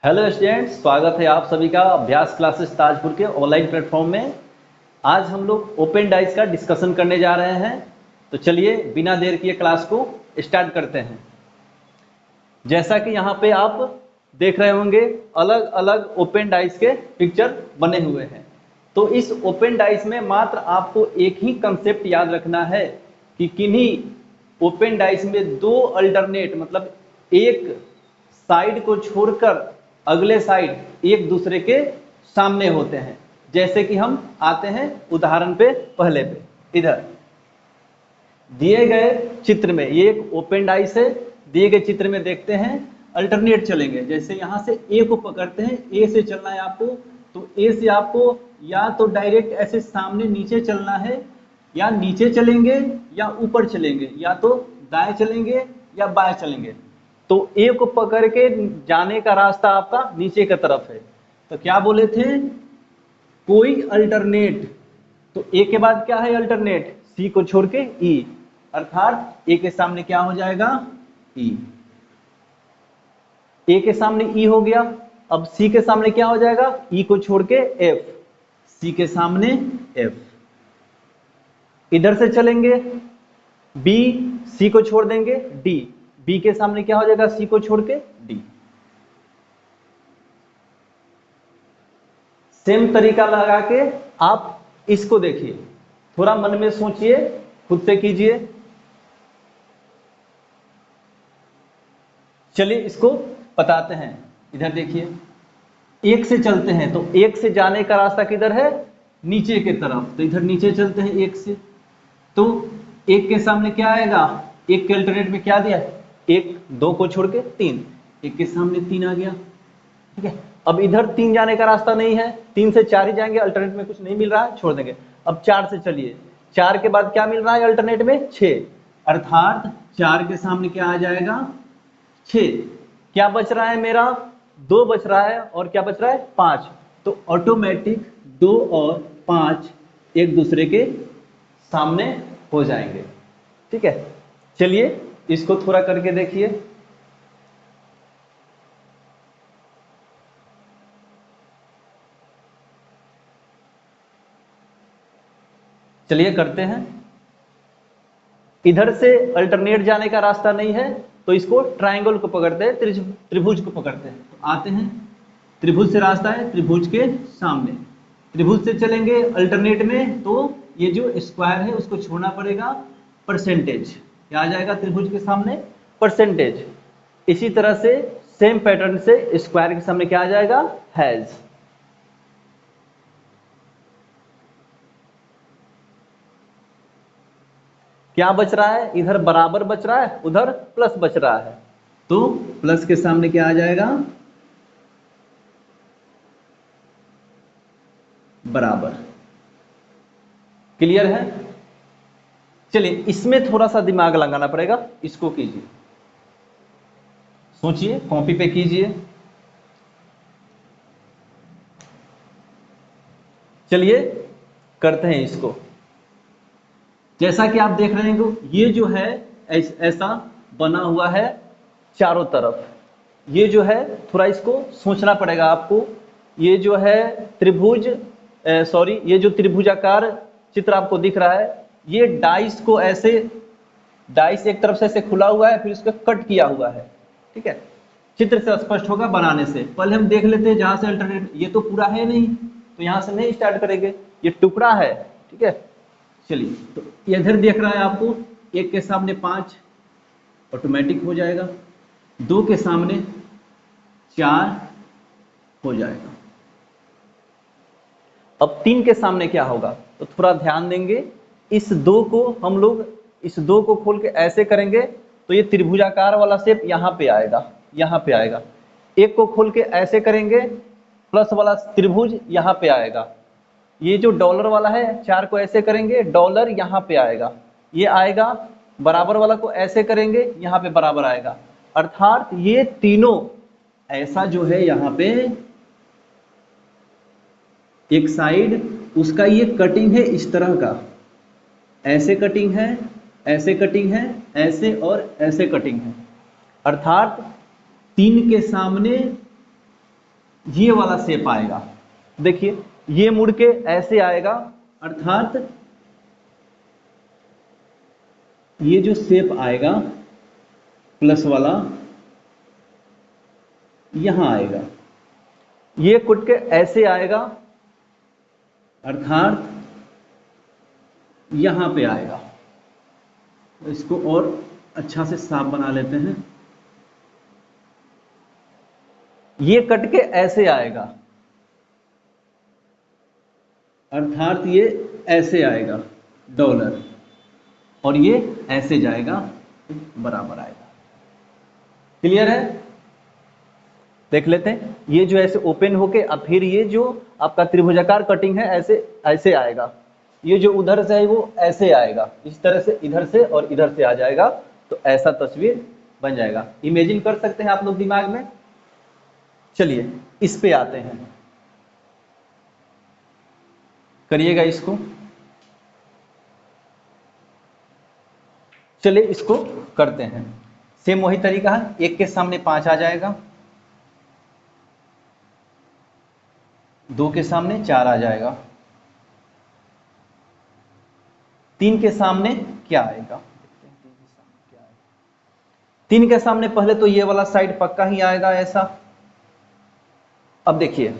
Hello students, स्वागत है आप सभी का अभ्यास क्लासेस ताजपुर के ऑनलाइन प्लेटफॉर्म में। आज हम लोग ओपन डाइस का डिस्कशन करने जा रहे हैं। तो चलिए बिना देर किए क्लास को स्टार्ट करते हैं। जैसा कि यहाँ पे आप देख रहे होंगे, अलग अलग ओपन डाइस के पिक्चर बने हुए हैं। तो इस ओपन डाइस में मात्र आपको एक ही कंसेप्ट याद रखना है कि किन्हीं ओपन डाइस में दो अल्टरनेट मतलब एक साइड को छोड़कर अगले साइड एक दूसरे के सामने होते हैं। जैसे कि हम आते हैं उदाहरण पे, पहले पे इधर दिए गए चित्र में ये एक ओपन डाइस है। दिए गए चित्र में देखते हैं अल्टरनेट चलेंगे। जैसे यहाँ से ए को पकड़ते हैं, ए से चलना है आपको, तो ए से आपको या तो डायरेक्ट ऐसे सामने नीचे चलना है, या नीचे चलेंगे या ऊपर चलेंगे, या तो दाएं चलेंगे या बाएं चलेंगे। तो ए को पकड़ के जाने का रास्ता आपका नीचे की तरफ है। तो क्या बोले थे, कोई अल्टरनेट। तो ए के बाद क्या है अल्टरनेट, सी को छोड़ के ई, अर्थात ए के सामने क्या हो जाएगा, ई। ए के सामने ई हो गया। अब सी के सामने क्या हो जाएगा, ई को छोड़ के एफ, सी के सामने एफ। इधर से चलेंगे, बी, सी को छोड़ देंगे डी, बी के सामने क्या हो जाएगा, सी को छोड़ के डी। सेम तरीका लगा के आप इसको देखिए, थोड़ा मन में सोचिए, खुद से कीजिए। चलिए इसको बताते हैं। इधर देखिए, एक से चलते हैं तो एक से जाने का रास्ता किधर है, नीचे की तरफ। तो इधर नीचे चलते हैं एक से, तो एक के सामने क्या आएगा, एक के अल्टरनेट में क्या दिया, एक, दो को छोड़ के तीन, एक के सामने तीन आ गया। ठीक है, अब इधर तीन जाने का रास्ता नहीं है, तीन से चार ही जाएंगे, अल्टरनेट में कुछ नहीं मिल रहा है, छोड़ देंगे। अब चार से चलिए, चार के बाद क्या मिल रहा है अल्टरनेट में, छह, अर्थात चार के सामने क्या आ जाएगा, छह। क्या बच रहा है मेरा, दो बच रहा है, और क्या बच रहा है, पांच। तो ऑटोमेटिक दो और पांच एक दूसरे के सामने हो जाएंगे। ठीक है, चलिए इसको थोड़ा करके देखिए। चलिए करते हैं। इधर से अल्टरनेट जाने का रास्ता नहीं है, तो इसको ट्रायंगल को पकड़ते हैं, त्रिभुज को पकड़ते हैं। तो आते हैं, त्रिभुज से रास्ता है, त्रिभुज के सामने, त्रिभुज से चलेंगे अल्टरनेट में, तो ये जो स्क्वायर है उसको छोड़ना पड़ेगा, परसेंटेज क्या आ जाएगा त्रिभुज के सामने, परसेंटेज। इसी तरह से सेम पैटर्न से स्क्वायर के सामने क्या आ जाएगा, हैज। क्या बच रहा है, इधर बराबर बच रहा है, उधर प्लस बच रहा है, तो प्लस के सामने क्या आ जाएगा, बराबर। क्लियर है। चलिए इसमें थोड़ा सा दिमाग लगाना पड़ेगा, इसको कीजिए, सोचिए, कॉपी पे कीजिए। चलिए करते हैं इसको। जैसा कि आप देख रहे हैं, ये जो है ऐसा बना हुआ है चारों तरफ। ये जो है थोड़ा इसको सोचना पड़ेगा आपको। ये जो है त्रिभुज, सॉरी, ये जो त्रिभुजाकार चित्र आपको दिख रहा है, ये डाइस को ऐसे, डाइस एक तरफ से ऐसे खुला हुआ है, फिर इसको कट किया हुआ है। ठीक है, चित्र से स्पष्ट होगा बनाने से। पहले हम देख लेते हैं जहां से अल्टरनेट, ये तो पूरा है नहीं, तो यहां से नहीं स्टार्ट करेंगे, ये टुकड़ा है। ठीक है, चलिए, तो इधर देख रहा है आपको, एक के सामने पांच ऑटोमेटिक हो जाएगा, दो के सामने चार हो जाएगा। अब तीन के सामने क्या होगा, तो थोड़ा ध्यान देंगे। इस दो को हम लोग, इस दो को खोल के ऐसे करेंगे तो ये त्रिभुजाकार वाला शेप यहाँ पे आएगा, यहाँ पे आएगा। एक को खोल के ऐसे करेंगे, प्लस वाला त्रिभुज यहाँ पे आएगा। ये जो डॉलर वाला है, चार को ऐसे करेंगे, डॉलर यहाँ पे आएगा, ये आएगा। बराबर वाला को ऐसे करेंगे, यहाँ पे बराबर आएगा। अर्थात ये तीनों ऐसा जो है यहाँ पे एक साइड, उसका ये कटिंग है इस तरह का, ऐसे कटिंग है, ऐसे कटिंग है, ऐसे और ऐसे कटिंग है। अर्थात तीन के सामने ये वाला शेप आएगा। देखिए ये मुड़ के ऐसे आएगा, अर्थात ये जो शेप आएगा प्लस वाला यहां आएगा, ये कुट के ऐसे आएगा, अर्थात यहां पे आएगा। तो इसको और अच्छा से साफ बना लेते हैं। ये कट के ऐसे आएगा, अर्थात ये ऐसे आएगा डॉलर, और ये ऐसे जाएगा, बराबर आएगा। क्लियर है? देख लेते हैं। ये जो ऐसे ओपन होके अब फिर ये जो आपका त्रिभुजाकार कटिंग है ऐसे ऐसे आएगा, ये जो उधर से है वो ऐसे आएगा, इस तरह से इधर से और इधर से आ जाएगा, तो ऐसा तस्वीर बन जाएगा। इमेजिन कर सकते हैं आप लोग दिमाग में। चलिए इस पे आते हैं, करिएगा इसको। चलिए इसको करते हैं। सेम वही तरीका है, 1 के सामने 5 आ जाएगा, 2 के सामने 4 आ जाएगा, 3 के सामने क्या आएगा? 3 के सामने पहले तो ये वाला साइड पक्का ही आएगा ऐसा। अब देखिए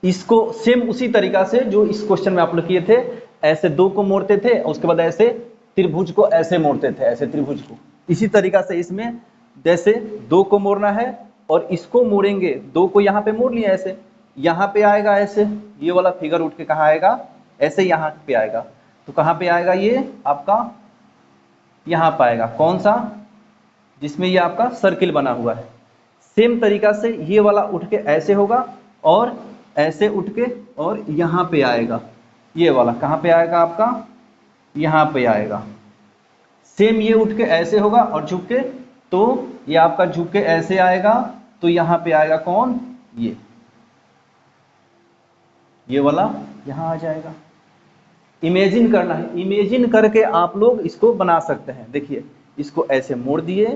इसको सेम उसी तरीका से जो इस क्वेश्चन में आप लोग किए थे, ऐसे 2 को मोड़ते थे, उसके बाद ऐसे त्रिभुज को ऐसे मोड़ते थे, ऐसे त्रिभुज को। इसी तरीका से इसमें जैसे 2 को मोड़ना है और इसको मोड़ेंगे, 2 को यहाँ पे मोड़ लिया ऐसे, यहाँ पे आएगा ऐसे, ये वाला फिगर उठ के कहाँ आएगा? ऐसे यहाँ पे आएगा। तो कहाँ पे आएगा ये आपका? यहाँ पे आएगा। कौन सा? जिसमें ये आपका सर्किल बना हुआ है। सेम तरीका से ये वाला उठ के ऐसे होगा और ऐसे उठ के और यहाँ पे आएगा। ये वाला कहाँ पे आएगा आपका? यहाँ पे आएगा। सेम ये उठ के ऐसे होगा और झुक के, तो ये आपका झुक के ऐसे आएगा, तो यहाँ पे आएगा कौन? ये वाला यहाँ आ जाएगा। इमेजिन करना है, इमेजिन करके आप लोग इसको बना सकते हैं। देखिए इसको ऐसे मोड़ दिए,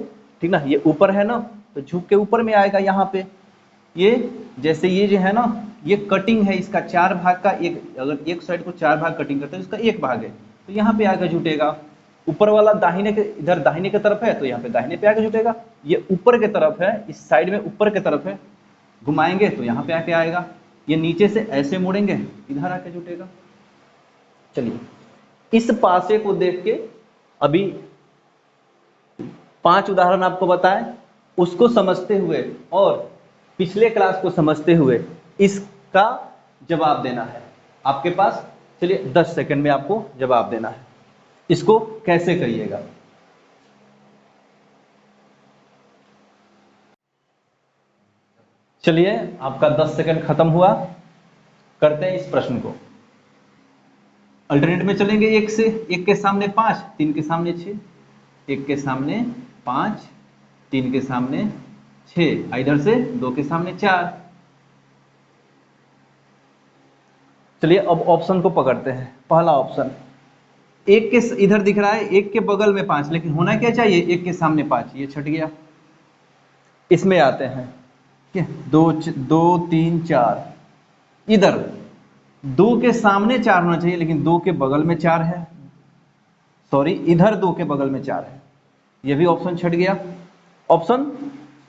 ठीक ना, ये ऊपर है ना, तो झुक के ऊपर में आएगा यहाँ पे। ये जैसे ये जो है ना, ये कटिंग है इसका 4 भाग का, एक अगर एक साइड को 4 भाग कटिंग करते हैं, इसका 1 भाग है, तो यहाँ पे आकर जुटेगा। ऊपर वाला दाहिने के, इधर दाहिने की तरफ है, तो यहाँ पे दाहिने पे आके जुटेगा। ये ऊपर के तरफ है, इस साइड में ऊपर के तरफ है, घुमाएंगे तो यहाँ पे आके आएगा। ये नीचे से ऐसे मोड़ेंगे, इधर आके जुटेगा। चलिए इस पासे को देख के अभी 5 उदाहरण आपको बताएं, उसको समझते हुए और पिछले क्लास को समझते हुए इसका जवाब देना है आपके पास। चलिए 10 सेकंड में आपको जवाब देना है। इसको कैसे करिएगा? चलिए आपका 10 सेकंड खत्म हुआ। करते हैं इस प्रश्न को। अल्टरनेट में चलेंगे। 1 से, 1 के सामने 5, 3 के सामने 6, 1 के सामने 5, 3 के सामने 6, इधर से 2 के सामने 4। चलिए अब ऑप्शन को पकड़ते हैं। पहला ऑप्शन, 1 के इधर दिख रहा है, 1 के बगल में 5, लेकिन होना क्या चाहिए? 1 के सामने 5, ये छट गया। इसमें आते हैं, ठीक है, 2 3 4, इधर 2 के सामने 4 होना चाहिए, लेकिन 2 के बगल में 4 है, सॉरी इधर 2 के बगल में 4 है, ये भी ऑप्शन छट गया। ऑप्शन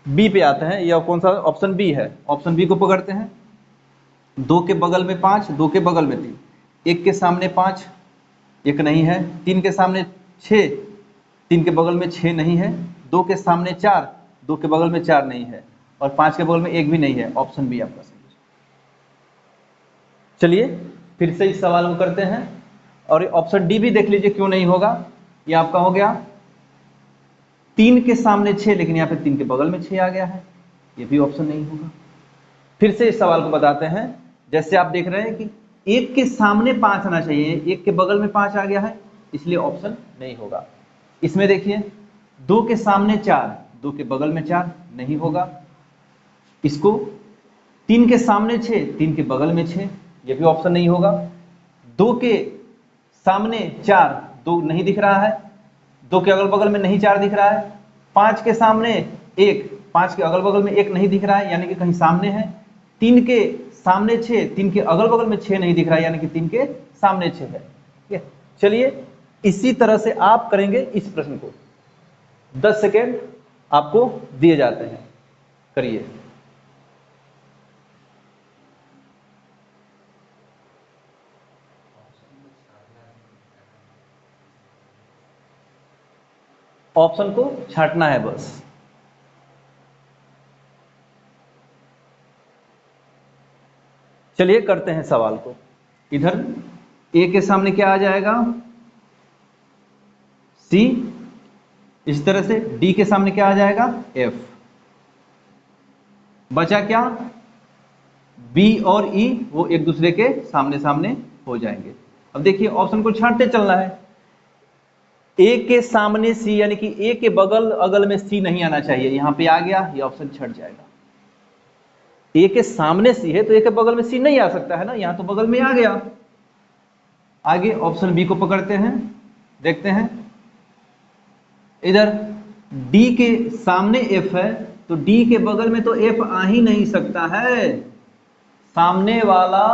बी पे आते हैं। यह कौन सा? ऑप्शन बी है। ऑप्शन बी को पकड़ते हैं। 2 के बगल में 5, 2 के बगल में 3, 1 के सामने 5, 1 नहीं है, 3 के सामने 6, 3 के बगल में 6 नहीं है, 2 के सामने 4, 2 के बगल में 4 नहीं है, और 5 के बगल में 1 भी नहीं है। ऑप्शन बी आपका सही। चलिए फिर से इस सवाल को करते हैं, और ऑप्शन डी भी देख लीजिए क्यों नहीं होगा। ये आपका हो गया 3 के सामने 6, लेकिन यहाँ पे 3 के बगल में 6 आ गया है, ये भी ऑप्शन नहीं होगा। फिर से इस सवाल को बताते हैं। जैसे आप देख रहे हैं कि 1 के सामने 5 आना चाहिए, 1 के बगल में 5 आ गया है, इसलिए ऑप्शन नहीं होगा। इसमें देखिए 2 के सामने 4, 2 के बगल में 4 नहीं होगा। इसको 3 के सामने 6, 3 के बगल में 6, ये भी ऑप्शन नहीं होगा। 2 के सामने 4, 2 नहीं दिख रहा है, 2 के अगल बगल में नहीं 4 दिख रहा है। 5 के सामने 1, 5 के अगल बगल में 1 नहीं दिख रहा है, यानी कि कहीं सामने है। 3 के सामने 6, 3 के अगल बगल में 6 नहीं दिख रहा है, यानी कि 3 के सामने 6 है। ठीक है, चलिए इसी तरह से आप करेंगे इस प्रश्न को। 10 सेकेंड आपको दिए जाते हैं, करिए। ऑप्शन को छांटना है बस। चलिए करते हैं सवाल को। इधर ए के सामने क्या आ जाएगा, सी। इस तरह से डी के सामने क्या आ जाएगा, एफ। बचा क्या, बी और ई, वो एक दूसरे के सामने सामने हो जाएंगे। अब देखिए ऑप्शन को छांटते चलना है। ए के सामने सी, यानी कि ए के बगल अगल में सी नहीं आना चाहिए, यहां पे आ गया, ये ऑप्शन छट जाएगा। ए के सामने सी है तो ए के बगल में सी नहीं आ सकता है ना, यहां तो बगल में आ गया। आगे ऑप्शन बी को पकड़ते हैं, देखते हैं। इधर डी के सामने एफ है तो डी के बगल में तो एफ आ ही नहीं सकता है, सामने वाला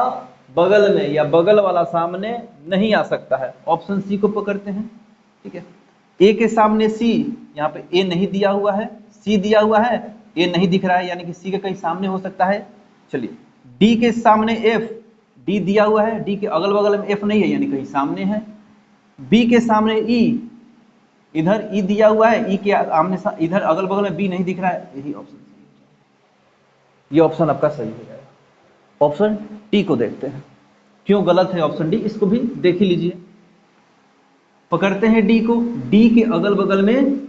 बगल में या बगल वाला सामने नहीं आ सकता है। ऑप्शन सी को पकड़ते हैं। ठीक है, ए के सामने सी, यहाँ पे ए नहीं दिया हुआ है, सी दिया हुआ है, ए नहीं दिख रहा है, यानी कि सी के कहीं सामने हो सकता है। चलिए डी के सामने एफ, डी दिया हुआ है, डी के अगल बगल में एफ नहीं है, यानी कहीं सामने है। बी के सामने ई, इधर ई दिया हुआ है, ई के आमने इधर अगल बगल में बी नहीं दिख रहा है, यही ऑप्शन सही है। ये ऑप्शन आपका सही हो जाएगा। ऑप्शन डी को देखते हैं, क्यों गलत है ऑप्शन डी, इसको भी देख ही लीजिए। पकड़ते हैं डी को, डी के अगल बगल में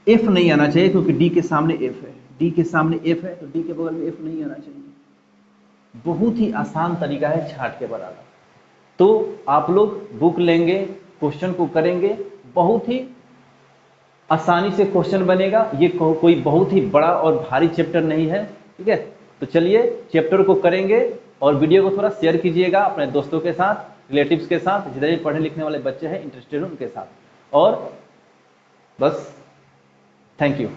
एफ नहीं आना चाहिए, क्योंकि डी के सामने एफ है, डी के सामने एफ है तो डी के बगल में एफ नहीं आना चाहिए। बहुत ही आसान तरीका है छांट के बनाना। तो आप लोग बुक लेंगे, क्वेश्चन को करेंगे, बहुत ही आसानी से क्वेश्चन बनेगा। ये कोई बहुत ही बड़ा और भारी चैप्टर नहीं है। ठीक है, तो चलिए चैप्टर को करेंगे और वीडियो को थोड़ा शेयर कीजिएगा अपने दोस्तों के साथ, रिलेटिव्स के साथ, जितने भी पढ़ने लिखने वाले बच्चे हैं, इंटरेस्टेड उनके साथ। और बस, थैंक यू।